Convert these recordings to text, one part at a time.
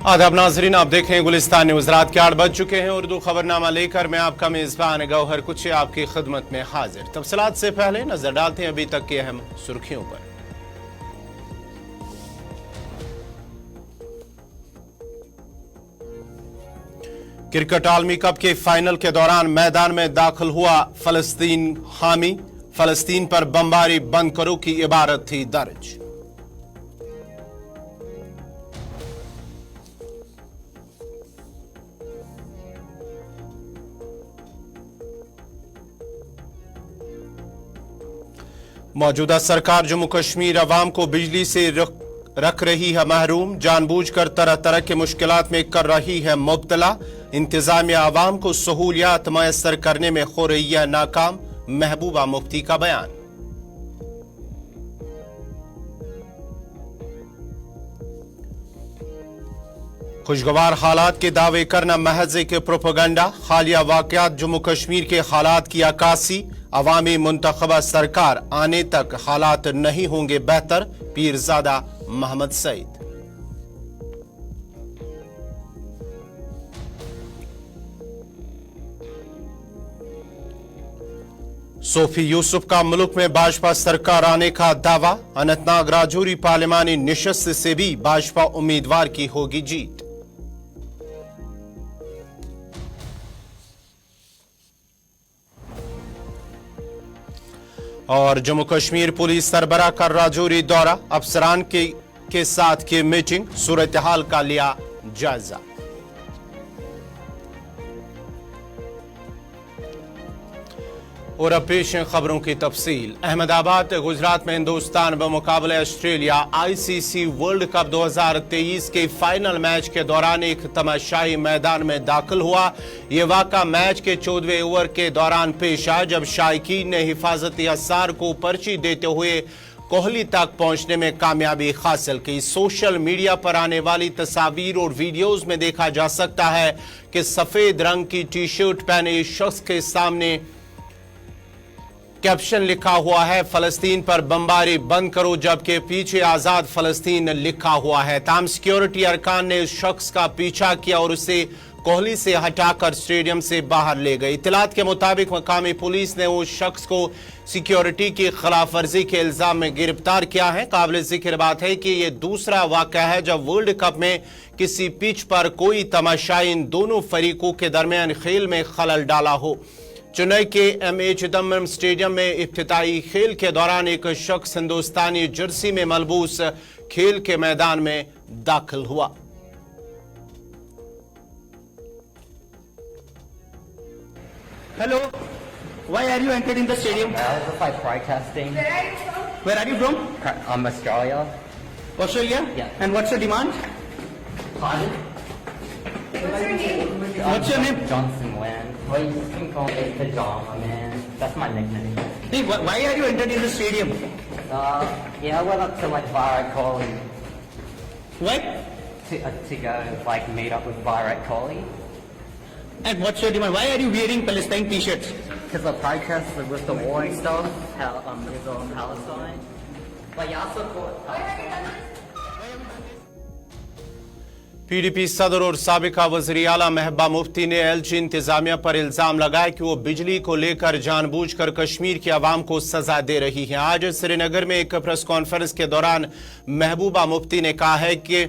आदाब नाजरीन, आप देख रहे हैं गुलिस्तान न्यूज। रात के 8 बज चुके हैं। उर्दू खबरनामा लेकर मैं आपका मेजबान गौहर कुछ आपकी खिदमत में हाजिर। तफसीलात से पहले नजर डालते हैं अभी तक की अहम सुर्खियों पर। क्रिकेट आलमी कप के फाइनल के दौरान मैदान में दाखिल हुआ फलस्तीन हामी। फलस्तीन पर बमबारी बंद करो की इबारत थी दर्ज। मौजूदा सरकार जम्मू कश्मीर अवाम को बिजली से रख रही है महरूम। जानबूझकर तरह तरह की मुश्किलात में कर रही है मुब्तला। इंतजामिया अवाम को सहूलियात मैसर करने में हो रही है नाकाम। महबूबा मुफ्ती का बयान। खुशगवार हालात के दावे करना महज के प्रोपेगेंडा। हालिया वाकयात जम्मू कश्मीर के हालात की अक्कासी। अवामी मुंतखबा सरकार आने तक हालात नहीं होंगे बेहतर। पीरजादा मोहम्मद सईद। सोफी यूसुफ का मुल्क में भाजपा सरकार आने का दावा। अनंतनाग राजौरी पार्लिमानी निशस्त से भी भाजपा उम्मीदवार की होगी जीत। और जम्मू कश्मीर पुलिस सरबराह का राजौरी दौरा। अफसरान के साथ की मीटिंग। सूरत हाल का लिया जायजा। और अब पेश हैं खबरों की तफसील। अहमदाबाद गुजरात में हिंदुस्तान बमुकाबले ऑस्ट्रेलिया आईसीसी वर्ल्ड कप 2023 के फाइनल मैच के दौरान एक तमाशाई मैदान में दाखिल हुआ। ये वाक़ा मैच के 14वें ओवर के दौरान पेश आया, जब शायकीन ने हिफाजती असार को पर्ची देते हुए कोहली तक पहुंचने में कामयाबी हासिल की। सोशल मीडिया पर आने वाली तस्वीर और वीडियोज में देखा जा सकता है कि सफेद रंग की टी शर्ट पहने इस शख्स के सामने कैप्शन लिखा हुआ है फलस्तीन पर बमबारी बंद करो, जबकि पीछे आजाद फलस्तीन लिखा हुआ है। ताम सिक्योरिटी अरकान ने उस शख्स का पीछा किया और उसे कोहली से हटाकर स्टेडियम से बाहर ले गए। इत्तलात के मुताबिक मकामी पुलिस ने उस शख्स को सिक्योरिटी की खिलाफ वर्जी के इल्जाम में गिरफ्तार किया है। काबिल जिक्र बात है कि यह दूसरा वाक़या है जब वर्ल्ड कप में किसी पिच पर कोई तमाशाई इन दोनों फरीकों के दरमियान खेल में खलल डाला हो। चेन्नई के एमए चिदम्बरम स्टेडियम में इफ्तिताई खेल के दौरान एक शख्स हिंदुस्तानी जर्सी में मलबूस खेल के मैदान में दाखिल हुआ। Hello, why are you entered in the stadium? Just like protesting. Where are you from? Australia. Australia? Yeah. And what's your demand? Pardon? What's your name? Johnson Wen. Well, you can call me Pajama Man. That's my nickname. Hey, why are you entered in the stadium? Yeah, I went up to like Virat Kohli What? to go like meet up with Virat Kohli. And what's your demand? Why are you wearing Palestine t-shirts? Because the protests with the war and stuff, Israel and Palestine. But yeah, I support Palestine. PDP सदर और साबिका वज़ीर आला महबूबा मुफ्ती ने LG इंतजामिया पर इल्जाम लगाया कि वो बिजली को लेकर जानबूझकर कश्मीर की आवाम को सजा दे रही है। आज श्रीनगर में एक प्रेस कॉन्फ्रेंस के दौरान महबूबा मुफ्ती ने कहा है कि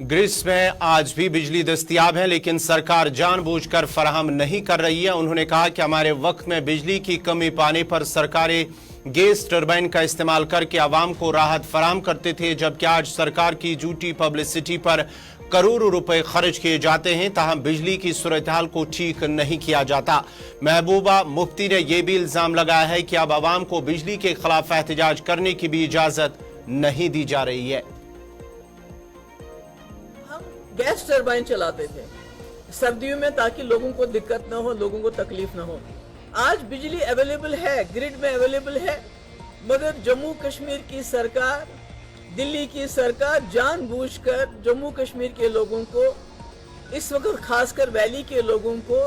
ग्रिड्स में आज भी बिजली दस्तियाब है, लेकिन सरकार जानबूझकर फराहम नहीं कर रही है। उन्होंने कहा कि हमारे वक्त में बिजली की कमी पाने पर सरकारें गैस टरबाइन का इस्तेमाल करके आवाम को राहत फराहम करते थे, जबकि आज सरकार की झूठी पब्लिसिटी पर करोड़ों रुपए खर्च किए जाते हैं, ताहम बिजली की सूरत हाल को ठीक नहीं किया जाता। महबूबा मुफ्ती ने यह भी इल्जाम लगाया है कि अब आवाम को बिजली के खिलाफ एहतजाज करने की भी इजाजत नहीं दी जा रही है। हम गैस टरबाइन चलाते थे सर्दियों में ताकि लोगों को दिक्कत ना हो, लोगों को तकलीफ ना हो। आज बिजली अवेलेबल है, ग्रिड में अवेलेबल है, मगर जम्मू कश्मीर की सरकार, दिल्ली की सरकार जानबूझकर जम्मू कश्मीर के लोगों को, इस वक्त खासकर वैली के लोगों को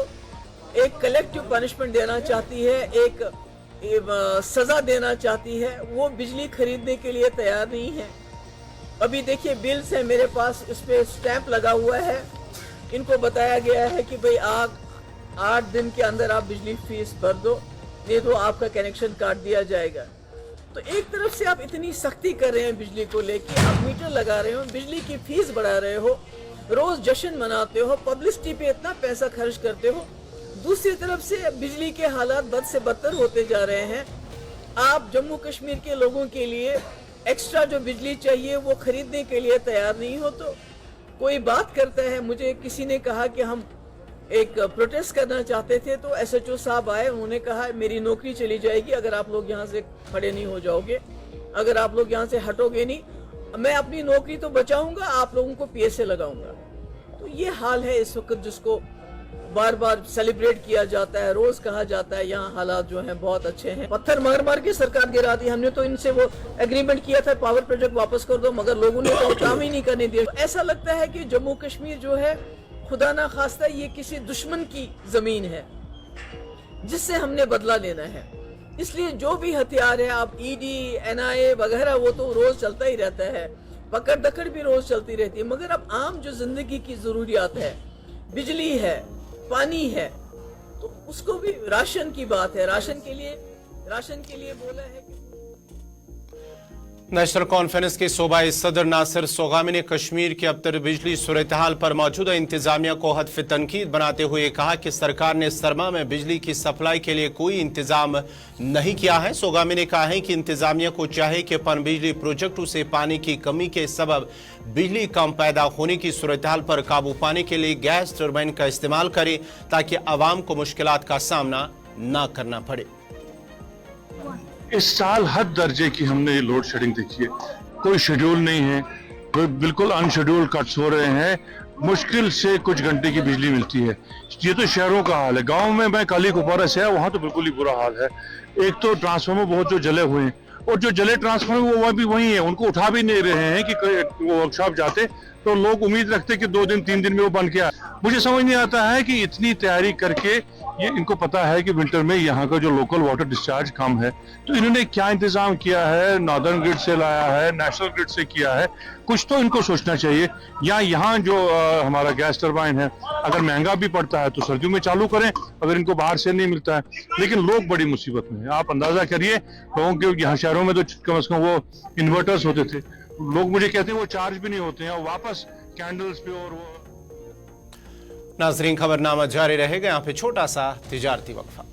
एक कलेक्टिव पनिशमेंट देना चाहती है, एक सजा देना चाहती है। वो बिजली खरीदने के लिए तैयार नहीं है। अभी देखिए बिल्स है मेरे पास, इस पे स्टैंप लगा हुआ है। इनको बताया गया है कि भाई आप 8 दिन के अंदर आप बिजली फीस भर दो, नहीं तो आपका कनेक्शन काट दिया जाएगा। तो एक तरफ से आप इतनी सख्ती कर रहे हैं बिजली को लेके, आप मीटर लगा रहे हो, बिजली की फीस बढ़ा रहे हो, रोज जश्न मनाते हो, पब्लिसिटी पे इतना पैसा खर्च करते हो। दूसरी तरफ से बिजली के हालात बद से बदतर होते जा रहे हैं। आप जम्मू कश्मीर के लोगों के लिए एक्स्ट्रा जो बिजली चाहिए वो खरीदने के लिए तैयार नहीं हो। तो कोई बात करता है, मुझे किसी ने कहा कि हम एक प्रोटेस्ट करना चाहते थे, तो SHO साहब आए, उन्होंने कहा मेरी नौकरी चली जाएगी अगर आप लोग यहाँ से खड़े नहीं हो जाओगे, अगर आप लोग यहाँ से हटोगे नहीं, मैं अपनी नौकरी तो बचाऊंगा, आप लोगों को PSA लगाऊंगा। तो ये हाल है इस वक्त, जिसको बार बार सेलिब्रेट किया जाता है, रोज कहा जाता है यहाँ हालात जो हैं बहुत अच्छे हैं। पत्थर मार मार के सरकार गिरा दी। हमने तो इनसे वो एग्रीमेंट किया था पावर प्रोजेक्ट वापस कर दो, मगर लोगों ने तो काम ही नहीं करने दिया। ऐसा लगता है कि जम्मू कश्मीर जो है खुदा ना खास्ता ये किसी दुश्मन की जमीन है जिससे हमने बदला लेना है। इसलिए जो भी हथियार है, आप ED, NIA वगैरह, वो तो रोज चलता ही रहता है, पकड़ दकड़ भी रोज चलती रहती है, मगर अब आम जो जिंदगी की जरूरियात है, बिजली है, पानी है, तो उसको भी, राशन की बात है, राशन के लिए बोला है कि नेशनल कॉन्फ्रेंस के सूबाई सदर नासिर सोगामी ने कश्मीर की अबतर बिजली सूरत हाल पर मौजूदा इंतजामिया को हदफ तनकीद बनाते हुए कहा कि सरकार ने सरमा में बिजली की सप्लाई के लिए कोई इंतजाम नहीं किया है। सोगामी ने कहा है कि इंतजामिया को चाहे कि पन बिजली प्रोजेक्टों से पानी की कमी के सबब बिजली कम पैदा होने की सूरत हाल पर काबू पाने के लिए गैस टर्बाइन का इस्तेमाल करे ताकि आवाम को मुश्किलात का सामना न करना पड़े। इस साल हद दर्जे की हमने ये लोड शेडिंग देखी है, कोई शेड्यूल नहीं है, कोई बिल्कुल अनशेड्यूल कट्स हो रहे हैं, मुश्किल से कुछ घंटे की बिजली मिलती है। ये तो शहरों का हाल है। गांव में मैं काली कुपारा से है, वहाँ तो बिल्कुल ही बुरा हाल है। एक तो ट्रांसफार्मर बहुत जो जले हुए हैं, और जो जले ट्रांसफार्मर वो भी वही है, उनको उठा भी नहीं रहे हैं कि वो वर्कशॉप जाते तो लोग उम्मीद रखते कि 2 दिन 3 दिन में वो बन के आए। मुझे समझ नहीं आता है कि इतनी तैयारी करके, ये इनको पता है कि विंटर में यहाँ का जो लोकल वाटर डिस्चार्ज कम है, तो इन्होंने क्या इंतजाम किया है, नॉर्दर्न ग्रिड से लाया है, नेशनल ग्रिड से किया है, कुछ तो इनको सोचना चाहिए। या यहाँ जो हमारा गैस टरबाइन है, अगर महंगा भी पड़ता है तो सर्दियों में चालू करें, अगर इनको बाहर से नहीं मिलता है। लेकिन लोग बड़ी मुसीबत में हैं, आप अंदाजा करिए। लोगों के यहाँ शहरों में तो कम से कम वो इन्वर्टर्स होते थे, लोग मुझे कहते हैं वो चार्ज भी नहीं होते हैं, और वापस कैंडल्स पे और वो। नाजरीन, खबरनामा जारी रहेगा, यहाँ पे छोटा सा तिजारती वक्फा।